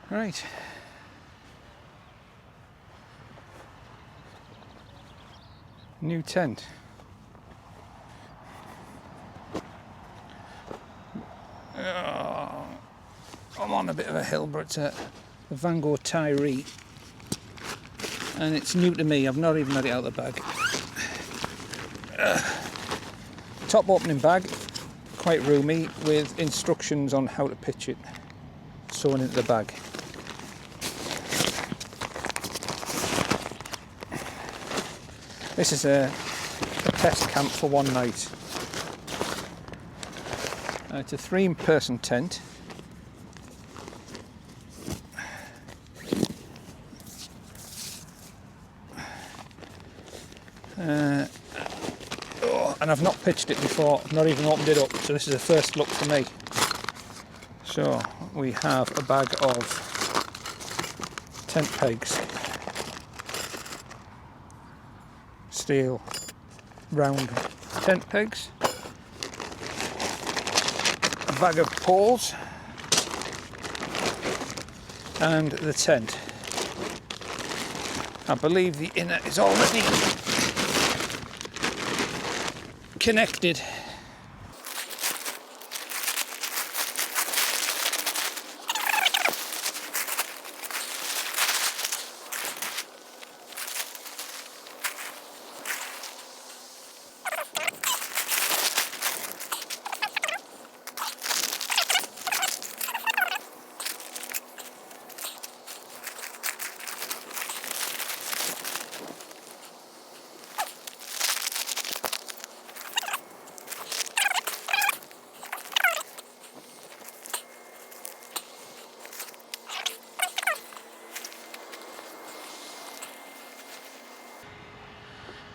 Right. New tent. I'm on a bit of a hill, but it's the Vango Tiree, and it's new to me. I've not even had it out of the bag. Top opening bag, quite roomy, with instructions on how to pitch it sewn into the bag. This is a test camp for one night. It's a 3-person tent. And I've not pitched it before, I've not even opened it up, so this is a first look for me. So we have a bag of tent pegs, steel round tent pegs, a bag of poles, and the tent. I believe the inner is already connected.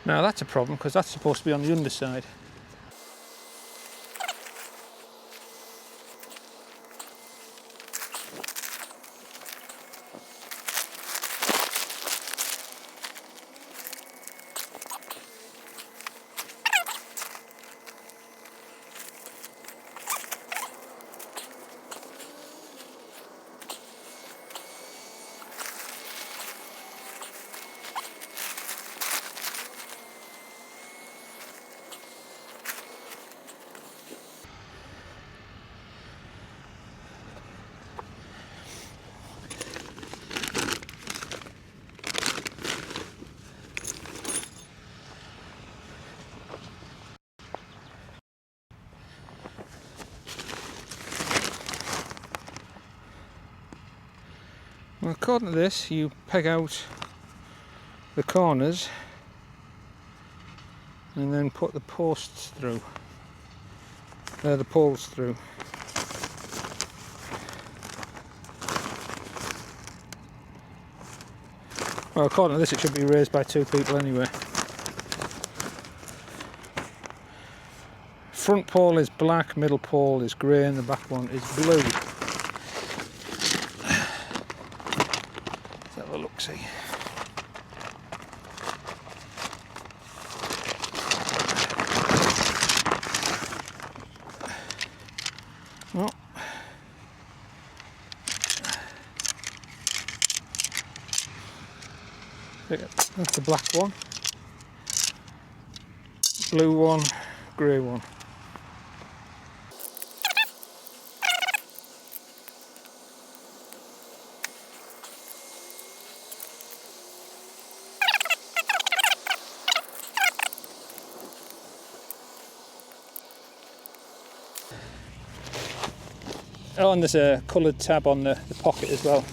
Now that's a problem, because that's supposed to be on the underside. Well, according to this, you peg out the corners and then put the posts through, the poles through. Well, according to this, it should be raised by 2 people anyway. Front pole is black, middle pole is grey, and the back one is blue. Let's have a look, see. Oh. That's the black one, blue one, grey one. Oh, and there's a coloured tab on the pocket as well.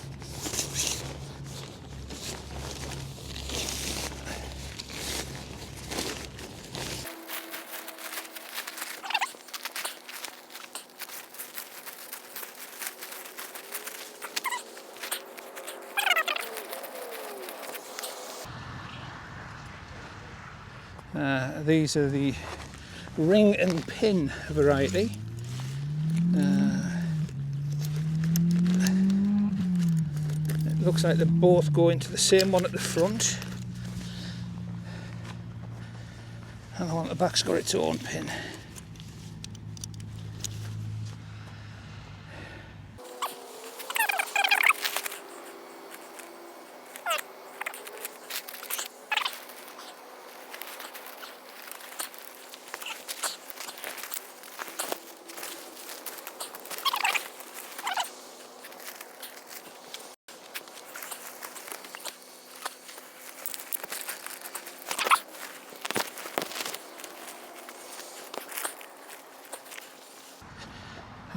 These are the ring and pin variety. It looks like they both go into the same one at the front, and the one at the back's got its own pin.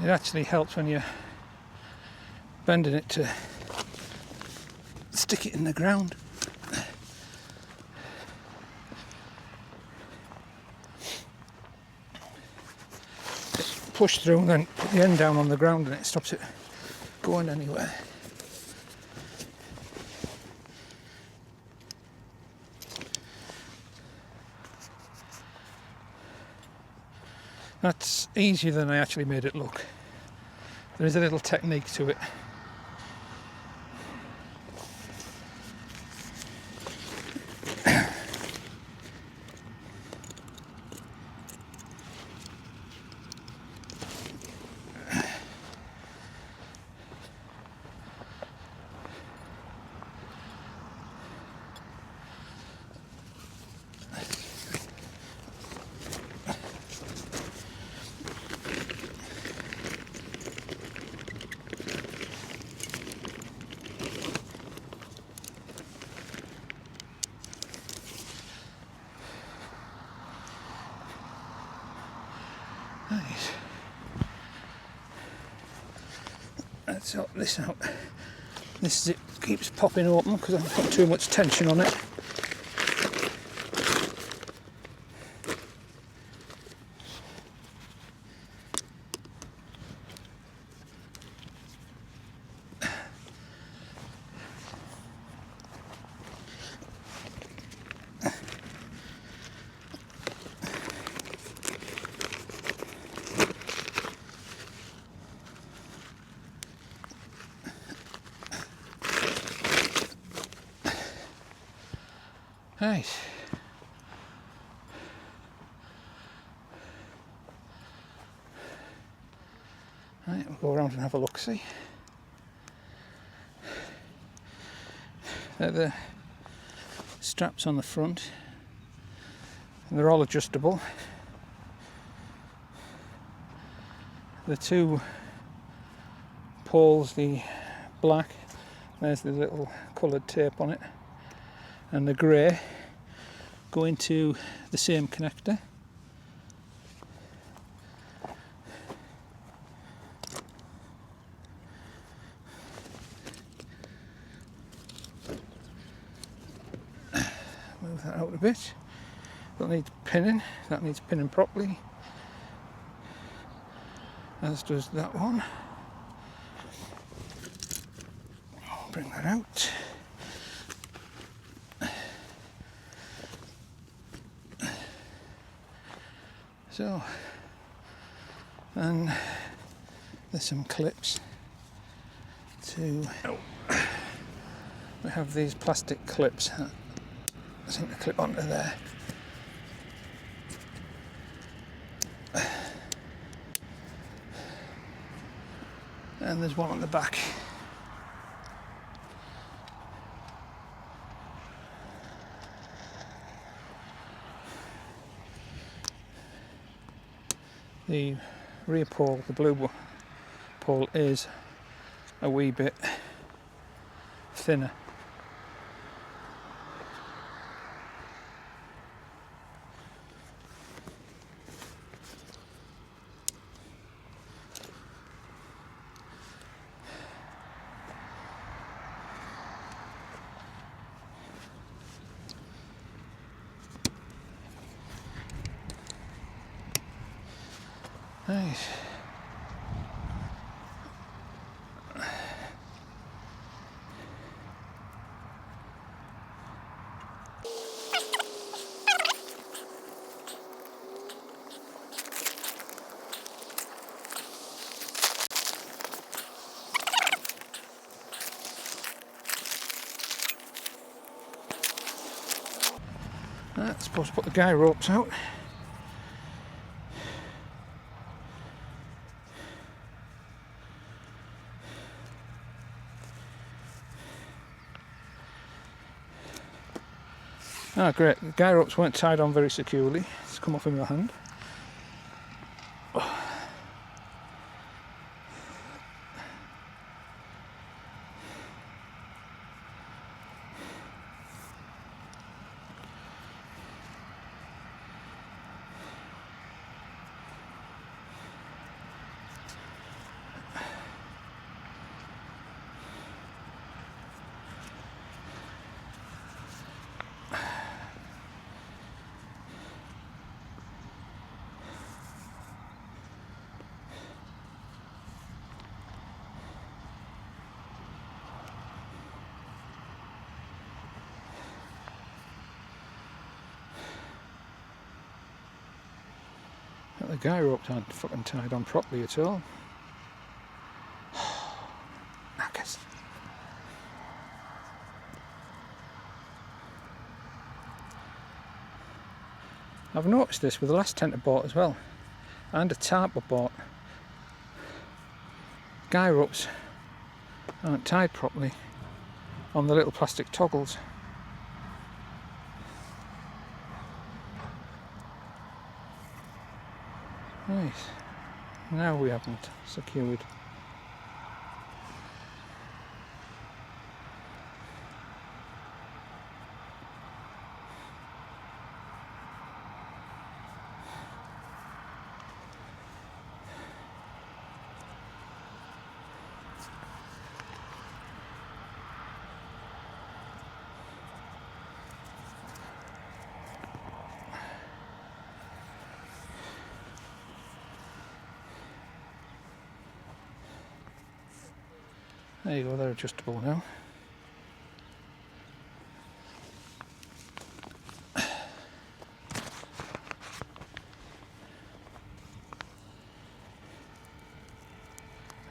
It actually helps when you're bending it to stick it in the ground. Just push through and then put the end down on the ground and it stops it going anywhere. That's easier than I actually made it look. There is a little technique to it. Nice. Let's sort this out. This is it, keeps popping open because I've got too much tension on it. Nice. Right, we'll go around and have a look, see. They're the straps on the front, and they're all adjustable. The two poles, the black, there's the little coloured tape on it, and the grey go into the same connector. Move that out a bit. That needs pinning. That needs pinning properly, as does that one. Bring that out. So, and there's some clips to. We have these plastic clips that seem to clip onto there. And there's one on the back. The rear pole, the blue pole, is a wee bit thinner. Nice. Supposed to put the guy ropes out. Ah, great. The guy ropes weren't tied on very securely. It's come off in my hand. The guy ropes aren't fucking tied on properly at all. Knackers. I've noticed this with the last tent I bought as well, and a tarp I bought. Guy ropes aren't tied properly on the little plastic toggles. Right, now we haven't secured. There you go, they're adjustable now.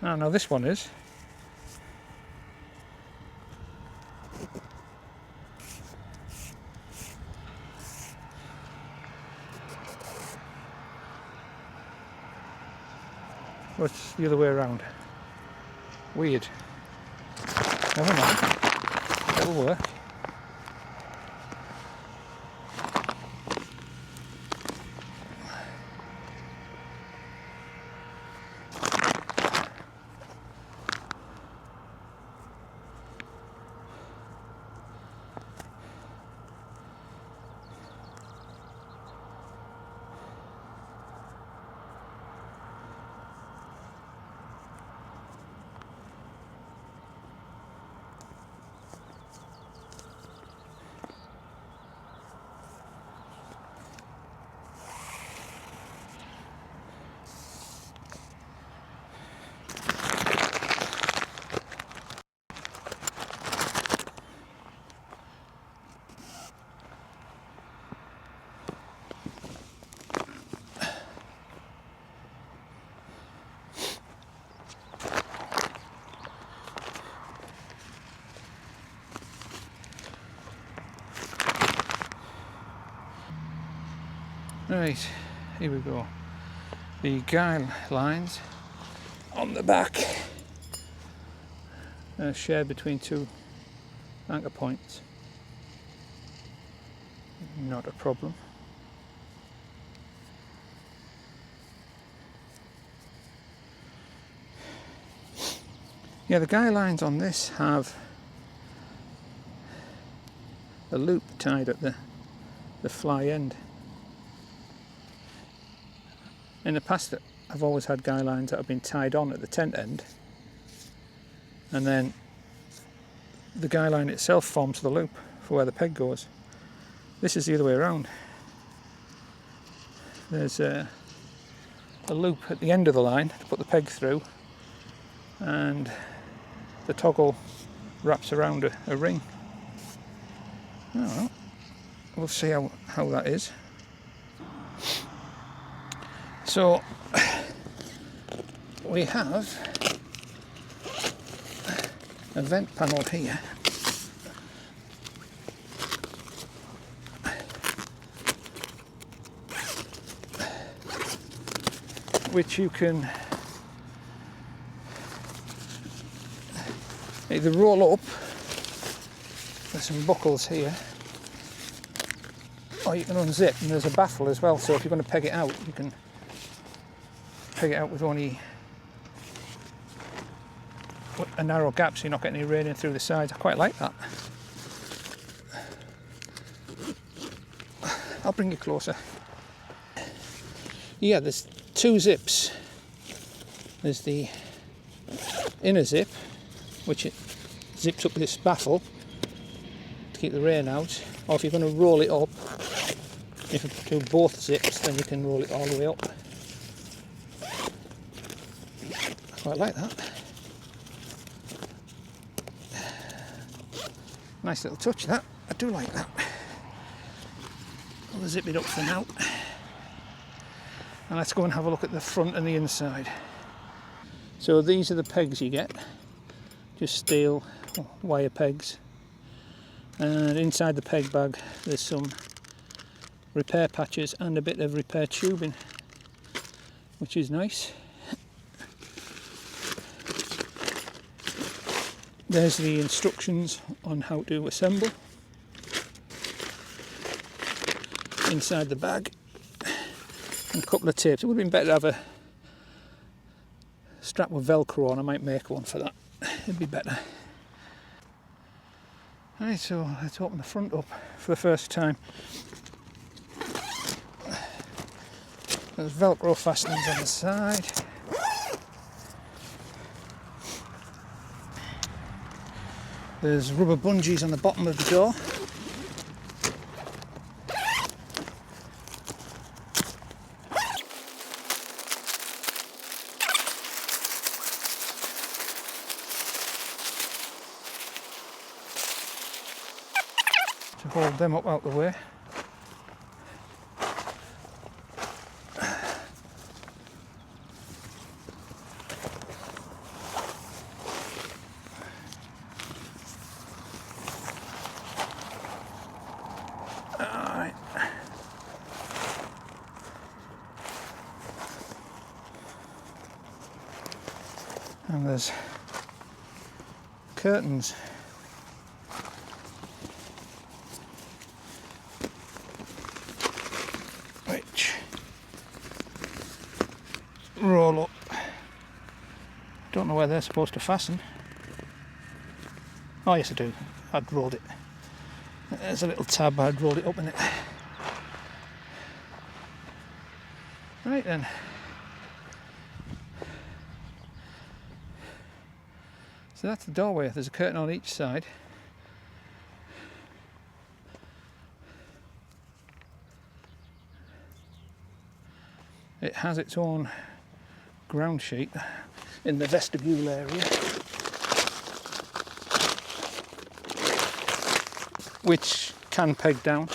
Ah, now this one is. What's the other way around? Weird. Never mind. It'll work. Right, here we go. The guy lines on the back are shared between two anchor points. Not a problem. Yeah, the guy lines on this have a loop tied at the fly end. In the past, I've always had guy lines that have been tied on at the tent end, and then the guy line itself forms the loop for where the peg goes. This is the other way around. There's a loop at the end of the line to put the peg through, and the toggle wraps around a ring. Oh, well, we'll see how that is. So we have a vent panel here, which you can either roll up. There's some buckles here, or you can unzip, and there's a baffle as well, so if you're going to peg it out, you can peg it out with only a narrow gap so you're not getting any rain in through the sides. I quite like that. I'll bring you closer. Yeah, there's two zips. There's the inner zip, which it zips up this baffle to keep the rain out, or if you're going to roll it up, if you do both zips, then you can roll it all the way up. I quite like that. Nice little touch, that. I do like that. I'll zip it up for now. And let's go and have a look at the front and the inside. So these are the pegs you get. Just steel wire pegs. And inside the peg bag there's some repair patches and a bit of repair tubing, which is nice. There's the instructions on how to assemble. Inside the bag, and a couple of tapes. It would have been better to have a strap with Velcro on. I might make one for that. It'd be better. Right, so let's open the front up for the first time. There's Velcro fastenings on the side. There's rubber bungees on the bottom of the door. To hold them up out the way. Alright. And there's curtains. Which roll up. Don't know where they're supposed to fasten. Oh yes I do. I'd rolled it. There's a little tab, I'd rolled it up in it. Right then. So that's the doorway. There's a curtain on each side. It has its own ground sheet in the vestibule area, which can peg down.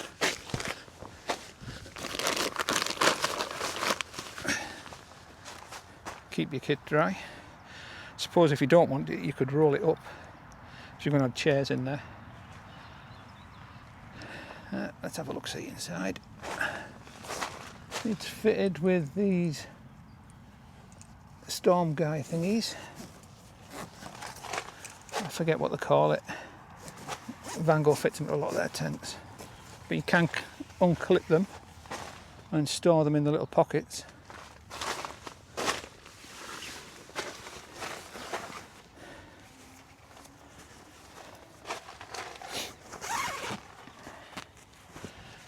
Keep your kit dry. Suppose if you don't want it, you could roll it up if you're going to have chairs in there. Let's have a look see inside. It's fitted with these storm guy thingies. I forget what they call it. Vango fits into a lot of their tents. But you can unclip them and store them in the little pockets.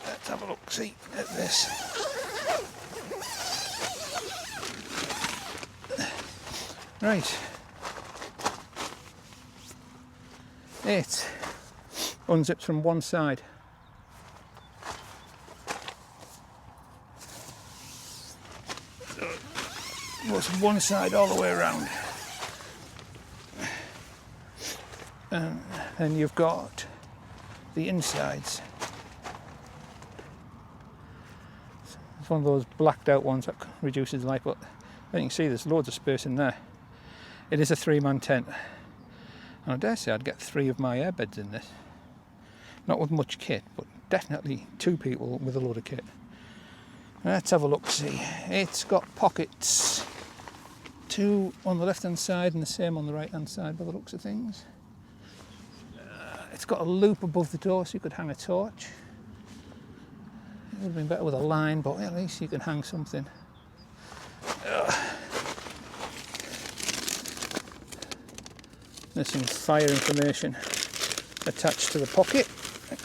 Let's have a look see at this. Right, it unzips from one side. Goes from one side all the way around. And then you've got the insides. It's one of those blacked out ones that reduces light, but you can see there's loads of space in there. It is a 3-man tent, and I dare say I'd get 3 of my airbeds in this. Not with much kit, but definitely 2 people with a load of kit. Let's have a look, see. It's got pockets. 2 on the left hand side and the same on the right hand side by the looks of things. It's got a loop above the door so you could hang a torch. It would have been better with a line, but at least you can hang something. There's some fire information attached to the pocket.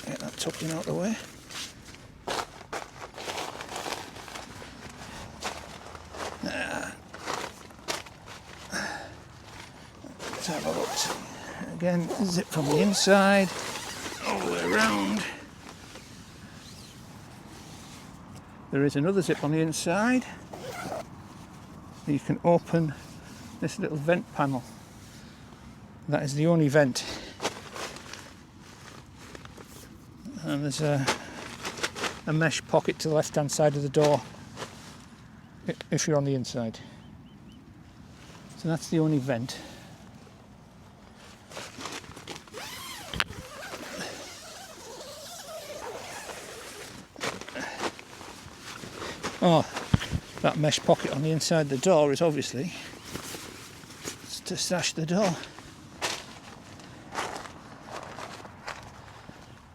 Get that tucking out of the way. Let's have a look. Again, zip from the inside all the way around. There is another zip on the inside. You can open this little vent panel. That is the only vent. And there's a mesh pocket to the left hand side of the door if you're on the inside. So that's the only vent. Oh, that mesh pocket on the inside of the door is obviously to stash the door.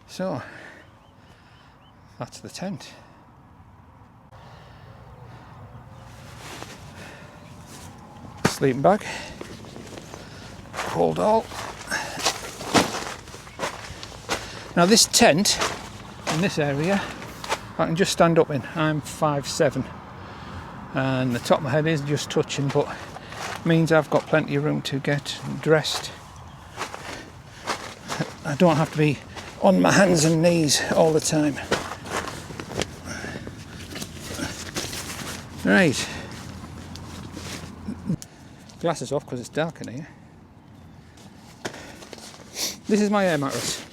So, that's the tent. Sleeping bag, cold all. Now this tent in this area I can just stand up in. I'm 5'7" and the top of my head is just touching, but means I've got plenty of room to get dressed. I don't have to be on my hands and knees all the time. Right. Glasses off because it's dark in here. This is my air mattress.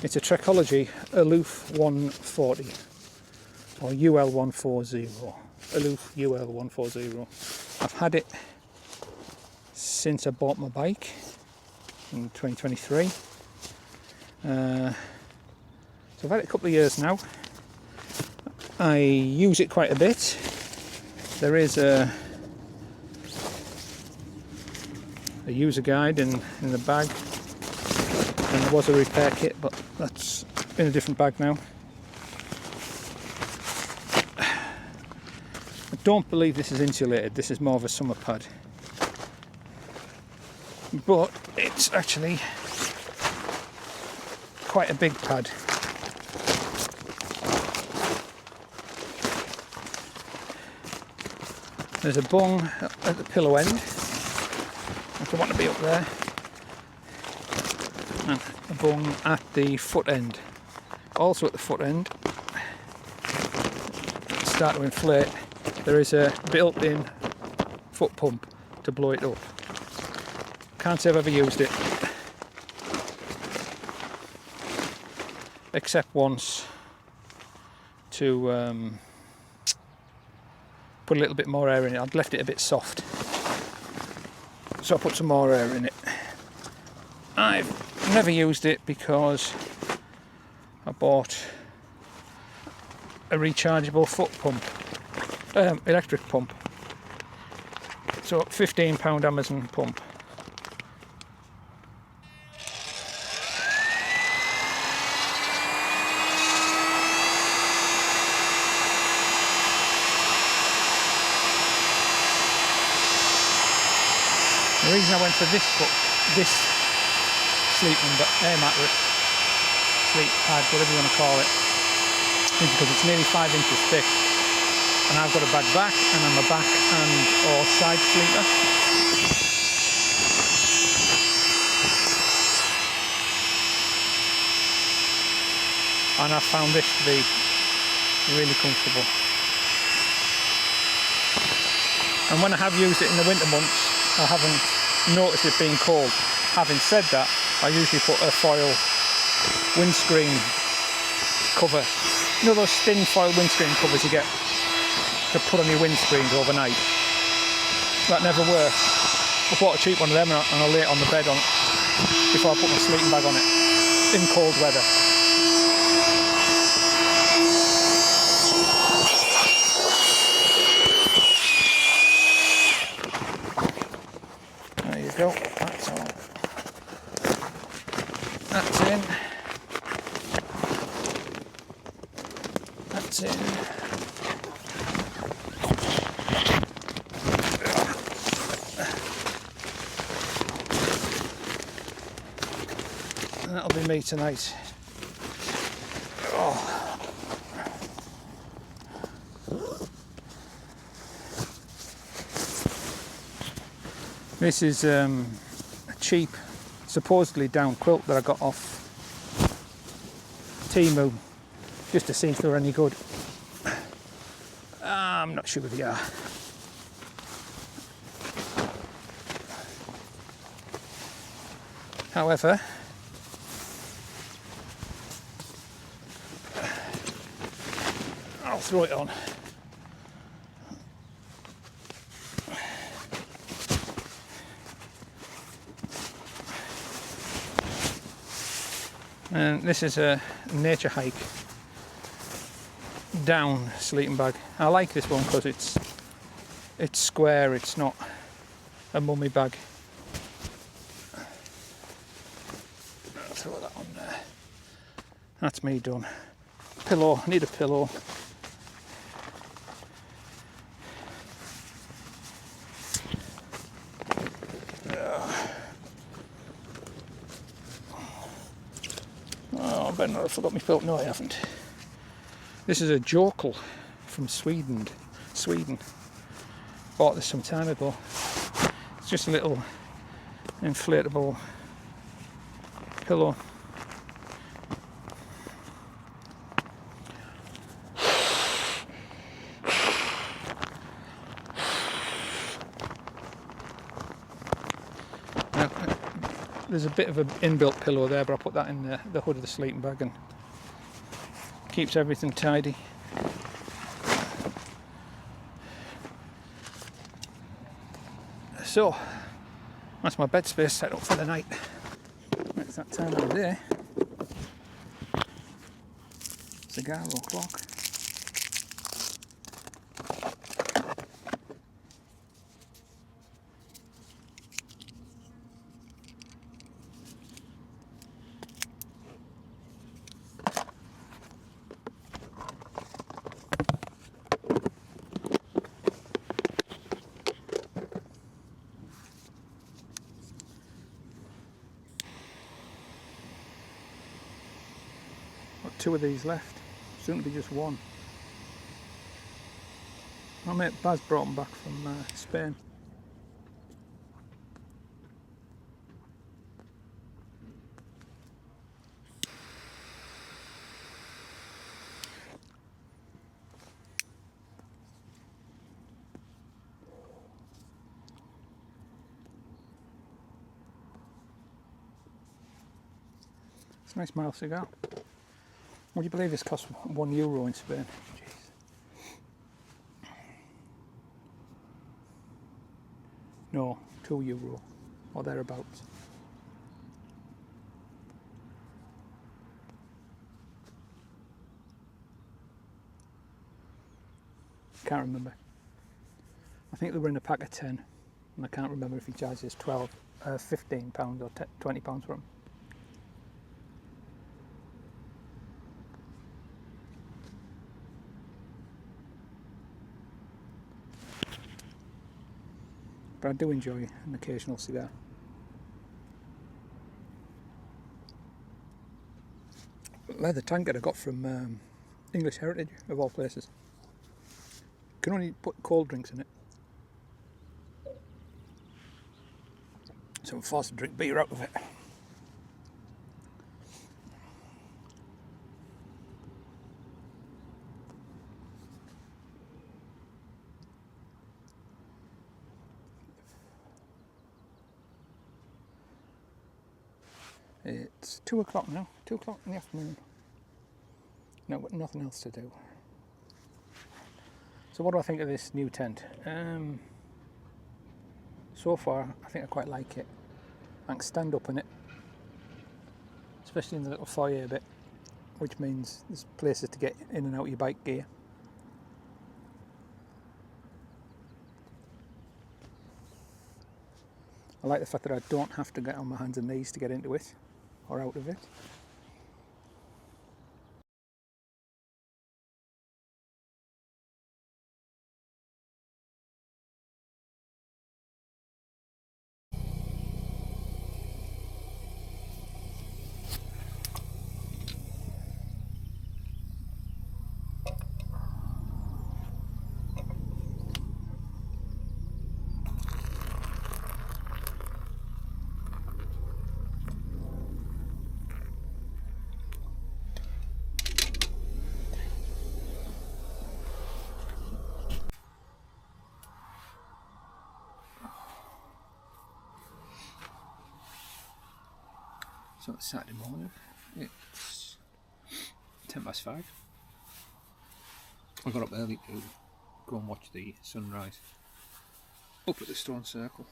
It's a Trekology Aloof 140 or UL 140. Aloof UL 140. I've had it since I bought my bike in 2023. So I've had it a couple of years now. I use it quite a bit. There is a user guide in the bag, and there was a repair kit, but that's in a different bag now. I don't believe this is insulated. This is more of a summer pad, but it's actually quite a big pad. There's a bung at the pillow end, if I want to be up there, and a bung at the foot end. Also at the foot end, start to inflate, there is a built-in foot pump to blow it up. Can't say I've ever used it, except once to put a little bit more air in it. I'd left it a bit soft, so I put some more air in it. I've never used it because I bought a rechargeable foot pump, electric pump. So £15 Amazon pump. The reason I went for this sleeping air mattress, sleep pad, whatever you want to call it, is because it's nearly 5 inches thick, and I've got a bad back, and I'm a back and or side sleeper. And I found this to be really comfortable. And when I have used it in the winter months, I haven't noticed it being cold. Having said that, I usually put a foil windscreen cover. You know those thin foil windscreen covers you get to put on your windscreens overnight? That never works. I bought a cheap one of them and I lay it on the bed before I put my sleeping bag on it in cold weather. be me tonight. Oh. This is a cheap, supposedly down quilt that I got off Temu, just to see if they were any good. I'm not sure they are. However, I'll throw it on. And this is a nature hike down sleeping bag. I like this one because it's square, it's not a mummy bag. I'll throw that on there. That's me done. Pillow, I need a pillow. Oh, I better not have forgot my pillow. No, I haven't. This is a Jokel from Sweden. Bought this some time ago. It's just a little inflatable pillow. Now, there's a bit of an inbuilt pillow there, but I put that in the hood of the sleeping bag and keeps everything tidy. So, that's my bed space set up for the night. It's that time of the day. Cigar o'clock. Got 2 of these left, soon to be just 1. My mate Baz brought them back from Spain. It's a nice mild cigar. Would you believe this costs €1 in Spain? Jeez. No, €2 or thereabouts. Can't remember. I think they were in a pack of 10, and I can't remember if he charges £15 or £20 for them. But I do enjoy an occasional cigar. Leather tankard I got from English Heritage, of all places. Can only put cold drinks in it. So I'm forced to drink beer out of it. It's 2 o'clock now, 2 o'clock in the afternoon. No, but nothing else to do. So what do I think of this new tent? So far, I think I quite like it. I can stand up in it, especially in the little foyer bit, which means there's places to get in and out of your bike gear. I like the fact that I don't have to get on my hands and knees to get into it or out of it. So it's Saturday morning, it's 5:10. I got up early to go and watch the sunrise up at the Stone Circle.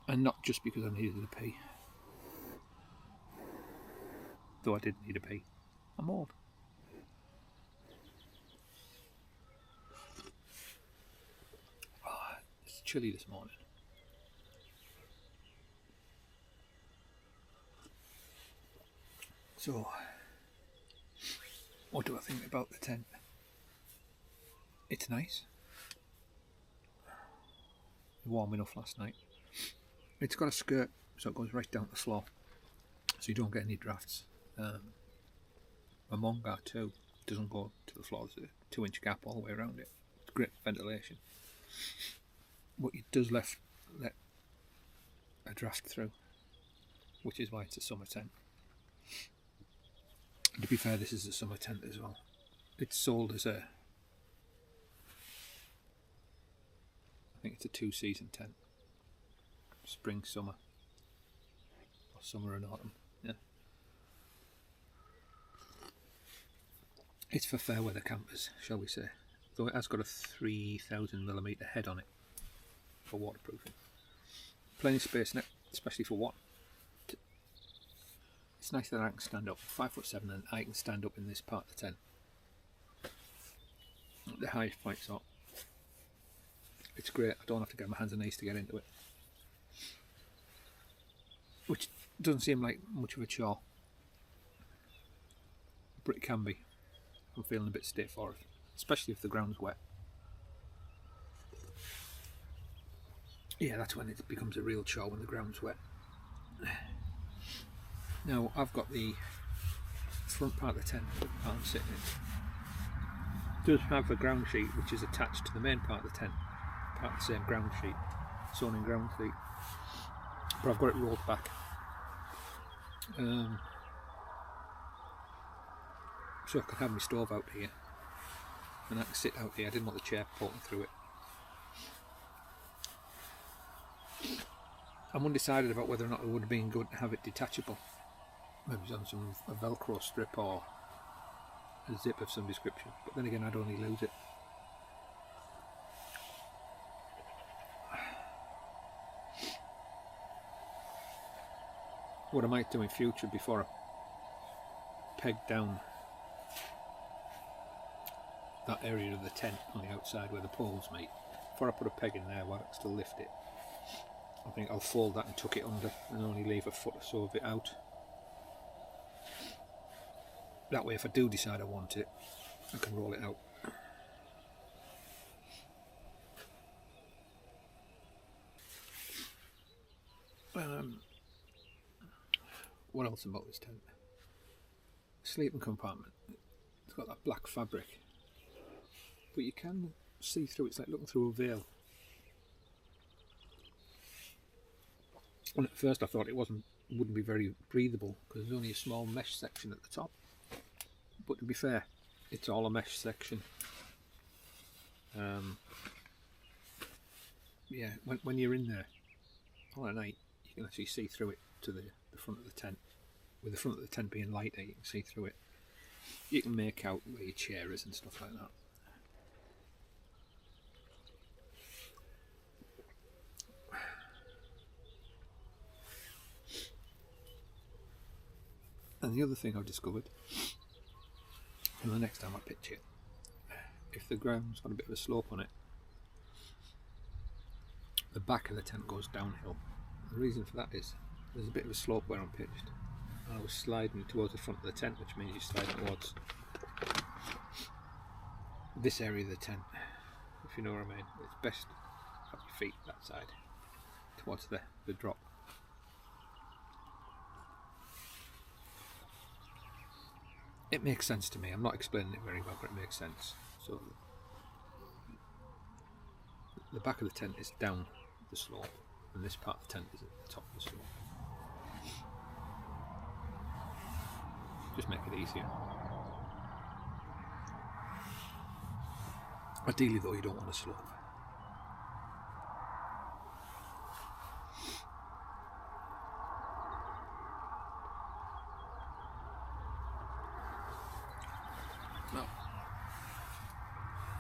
And not just because I needed a pee. Though I did need a pee. I'm old. Oh, it's chilly this morning. So, what do I think about the tent? It's nice. Warm enough last night. It's got a skirt, so it goes right down to the floor, so you don't get any drafts. A Mongar too doesn't go to the floor. There's a 2-inch gap all the way around it. It's great ventilation, but it does let a draft through, which is why it's a summer tent. And to be fair, this is a summer tent as well. It's sold as I think it's a 2-season tent. Spring, summer, or summer and autumn. Yeah. It's for fair weather campers, shall we say. Though it has got a 3000mm head on it for waterproofing. Plenty of space in it, especially for one. It's nice that I can stand up. 5'7", and I can stand up in this part of the tent. The highest point's up. It's great. I don't have to get my hands and knees to get into it, which doesn't seem like much of a chore, but it can be. I'm feeling a bit stiff for it, especially if the ground's wet. Yeah, that's when it becomes a real chore, when the ground's wet. Now, I've got the front part of the tent that I'm sitting in. It does have a ground sheet which is attached to the main part of the tent, part of the same ground sheet, sewn in ground sheet, but I've got it rolled back. So I could have my stove out here and I can sit out here. I didn't want the chair poking through it. I'm undecided about whether or not it would have been good to have it detachable. Maybe on a Velcro strip or a zip of some description, but then again I'd only lose it. What I might do in future, before I peg down that area of the tent on the outside where the poles meet, before I put a peg in there where I can still lift it, I think I'll fold that and tuck it under and only leave a foot or so of it out. That way, if I do decide I want it, I can roll it out. What else about this tent? Sleeping compartment. It's got that black fabric, but you can see through. It's like looking through a veil. And at first I thought it wouldn't be very breathable because there's only a small mesh section at the top. But to be fair, it's all a mesh section. Yeah, when you're in there on a night, you can actually see through it to the front of the tent. With the front of the tent being lighter, you can see through it. You can make out where your chair is and stuff like that. And the other thing I've discovered, and the next time I pitch it, if the ground's got a bit of a slope on it, the back of the tent goes downhill. The reason for that is there's a bit of a slope where I'm pitched, and I was sliding towards the front of the tent, which means you slide towards this area of the tent, if you know what I mean. It's best to have your feet that side, towards the drop. It makes sense to me. I'm not explaining it very well, but it makes sense. So the back of the tent is down the slope, and this part of the tent is at the top of the slope. Just make it easier. Ideally though, you don't want a slope.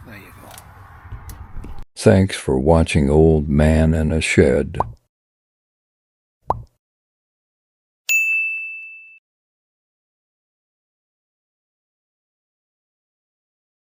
There you go. Thanks for watching Old Man in a Shed.